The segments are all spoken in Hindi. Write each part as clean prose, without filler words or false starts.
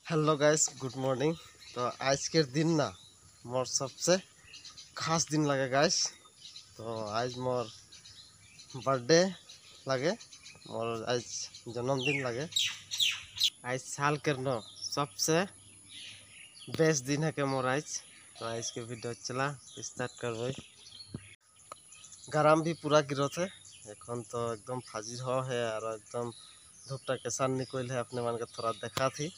Hello guys, good morning. तो आज के दिन ना मोर सबसे खास दिन लगे गाइस। तो आज मोर बर्थडे लगे, मोर आज जन्मदिन लगे। आज साल के नो सबसे बेस्ट दिन है के मोर आज। तो आज के वीडियो चला स्टार्ट करबो। गरम भी पूरा गिरत है एखन तो एकदम फाजिर हो है और एकदम धूपटा केसान निकल है। अपने मन के थोड़ा देखा थी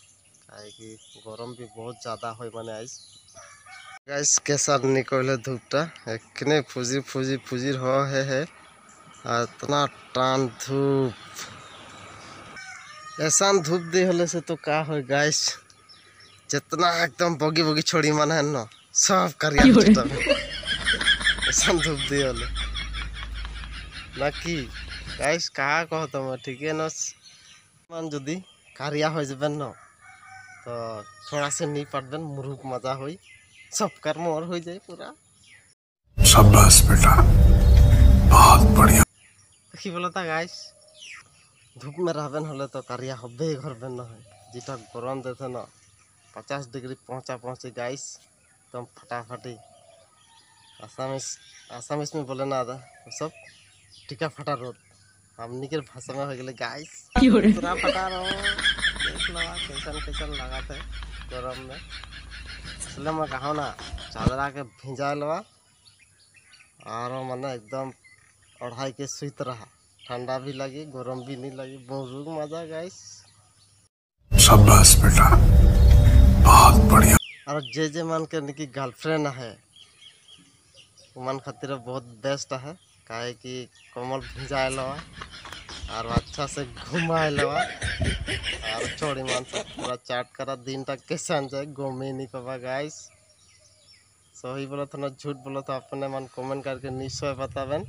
कि गरम भी बहुत ज़्यादा हो माने आज गाइस केसान निकल है धूपटा एकने फुजिर फुजिर फुजिर हो है और इतना टान धूप ऐसा धूप दे हले से तो का हो गाइस, जितना एकदम बगी बगी छोड़ी मन है न सब करिया ऐसा धूप दे हले ना कि गाइस कहा कह तुम ठीक है न मान जदि कारिया हो जाबे न तो थोड़ा से नहीं पाटबेन मुरुक मजा हुई सब कर मोर हो जाए पूरा। शाबाश बेटा, बहुत बढ़िया। कि बोला था गाइस धूप में रहबेन हले तो कारिया हबे घर बेन न है जीटा गरम देते न 50 डिग्री पहुंचे गाइस एकदम फटाफटी। आसामिस में बोले ना सब टीका फटा रोड हमनी के भाषा में हो गए गाइस पूरा फटा रोड। देख लो कैसन कैसन लगा थे गरम में। इसलिए मैं कहा ना चादरा के भिजा लवा और मैंने एकदम ओढ़ाई के सुत रहा, ठंडा भी लगी गरम भी नहीं लगी, बहुत मजा गाइस। शाबाश बेटा, बहुत बढ़िया। और जे मन के निकी गर्लफ्रेंड है मन खातिर बहुत बेस्ट है काहे कि कमल भिजा लवा और अच्छा से घुमा लवा और छोड़ी मान सब पूरा चाट करा दिन तक कैसे जाए घूमे नहीं पावा गाइस। सही बोला था ना झूठ बोला था अपने मन कमेंट करके निश्चय बतावें।